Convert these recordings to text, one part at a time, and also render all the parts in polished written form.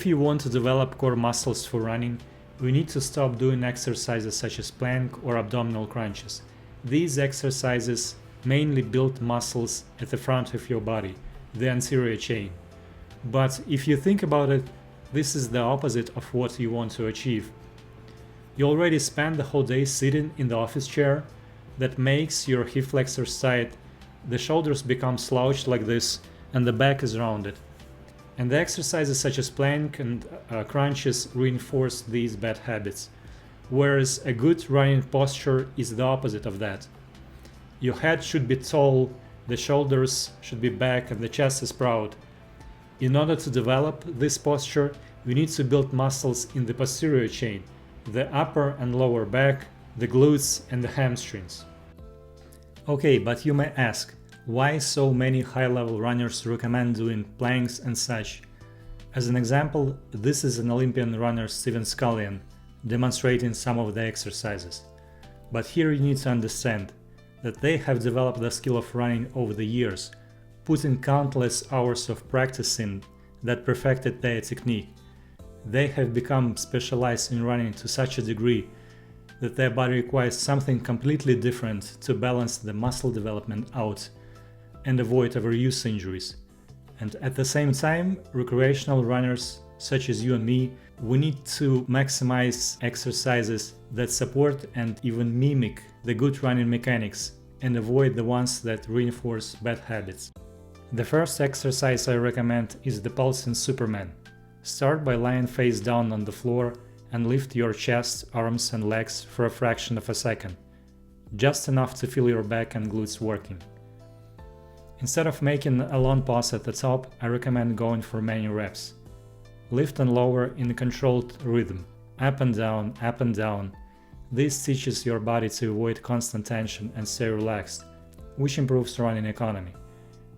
If you want to develop core muscles for running, we need to stop doing exercises such as plank or abdominal crunches. These exercises mainly build muscles at the front of your body, the anterior chain. But if you think about it, this is the opposite of what you want to achieve. You already spend the whole day sitting in the office chair. That makes your hip flexors tight, the shoulders become slouched like this, and the back is rounded. And the exercises such as plank and crunches reinforce these bad habits, whereas a good running posture is the opposite of that. Your head should be tall, the shoulders should be back, and the chest is proud. In order to develop this posture, we need to build muscles in the posterior chain, the upper and lower back, the glutes, and the hamstrings. Okay, but you may ask, why so many high-level runners recommend doing planks and such? As an example, this is an Olympian runner, Steven Scullion, demonstrating some of the exercises. But here you need to understand that they have developed the skill of running over the years, putting countless hours of practicing that perfected their technique. They have become specialized in running to such a degree that their body requires something completely different to balance the muscle development out and avoid overuse injuries. And at the same time, recreational runners such as you and me, we need to maximize exercises that support and even mimic the good running mechanics and avoid the ones that reinforce bad habits. The first exercise I recommend is the pulsing Superman. Start by lying face down on the floor and lift your chest, arms and legs for a fraction of a second, just enough to feel your back and glutes working. Instead of making a long pause at the top, I recommend going for many reps. Lift and lower in a controlled rhythm, up and down, up and down. This teaches your body to avoid constant tension and stay relaxed, which improves running economy.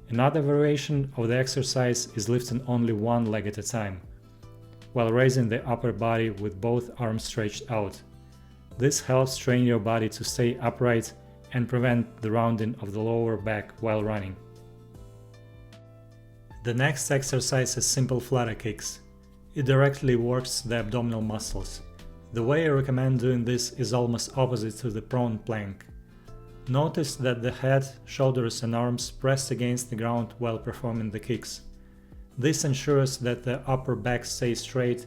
Another variation of the exercise is lifting only one leg at a time, while raising the upper body with both arms stretched out. This helps train your body to stay upright and prevent the rounding of the lower back while running. The next exercise is simple Flutter Kicks. It directly works the abdominal muscles. The way I recommend doing this is almost opposite to the prone plank. Notice that the head, shoulders and arms press against the ground while performing the kicks. This ensures that the upper back stays straight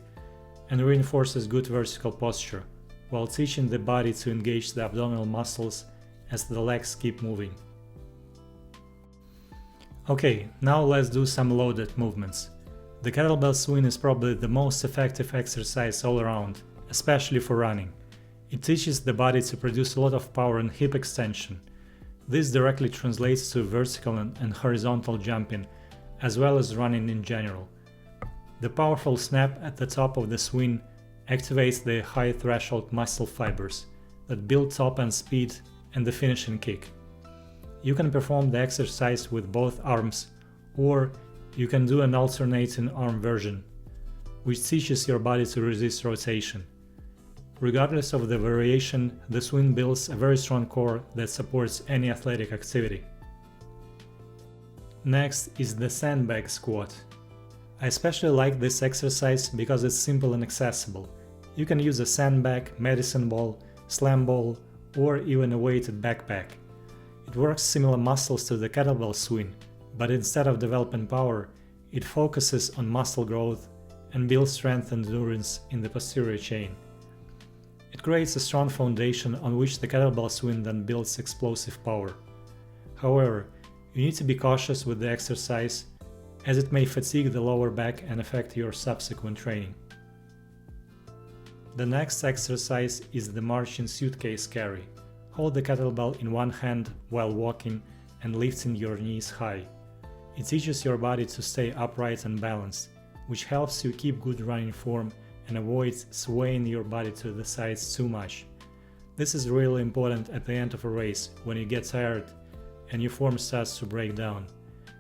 and reinforces good vertical posture, while teaching the body to engage the abdominal muscles as the legs keep moving. Okay, now let's do some loaded movements. The Kettlebell Swing is probably the most effective exercise all around, especially for running. It teaches the body to produce a lot of power and hip extension. This directly translates to vertical and horizontal jumping, as well as running in general. The powerful snap at the top of the swing activates the high threshold muscle fibers that build top end speed and the finishing kick. You can perform the exercise with both arms, or you can do an alternating arm version, which teaches your body to resist rotation. Regardless of the variation, the swing builds a very strong core that supports any athletic activity. Next is the Sandbag Squat. I especially like this exercise because it's simple and accessible. You can use a sandbag, medicine ball, slam ball, or even a weighted backpack. It works similar muscles to the kettlebell swing, but instead of developing power, it focuses on muscle growth and builds strength and endurance in the posterior chain. It creates a strong foundation on which the kettlebell swing then builds explosive power. However, you need to be cautious with the exercise, as it may fatigue the lower back and affect your subsequent training. The next exercise is the marching suitcase carry. Hold the kettlebell in one hand while walking and lifting your knees high. It teaches your body to stay upright and balanced, which helps you keep good running form and avoids swaying your body to the sides too much. This is really important at the end of a race when you get tired and your form starts to break down.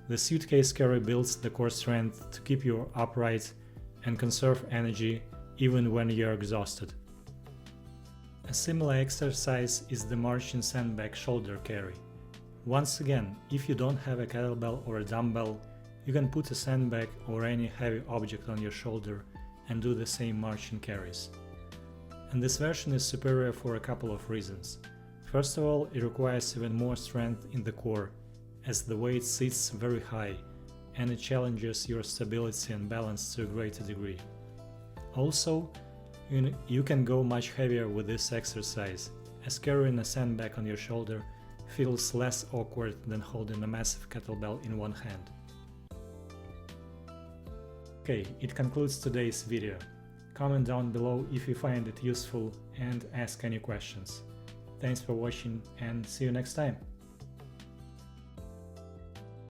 The suitcase carry builds the core strength to keep you upright and conserve energy even when you're exhausted. A similar exercise is the marching sandbag shoulder carry. Once again, if you don't have a kettlebell or a dumbbell, you can put a sandbag or any heavy object on your shoulder and do the same marching carries. And this version is superior for a couple of reasons. First of all, it requires even more strength in the core, as the weight sits very high, and it challenges your stability and balance to a greater degree. Also, you can go much heavier with this exercise, as carrying a sandbag on your shoulder feels less awkward than holding a massive kettlebell in one hand. Okay, it concludes today's video. Comment down below if you find it useful and ask any questions. Thanks for watching and see you next time!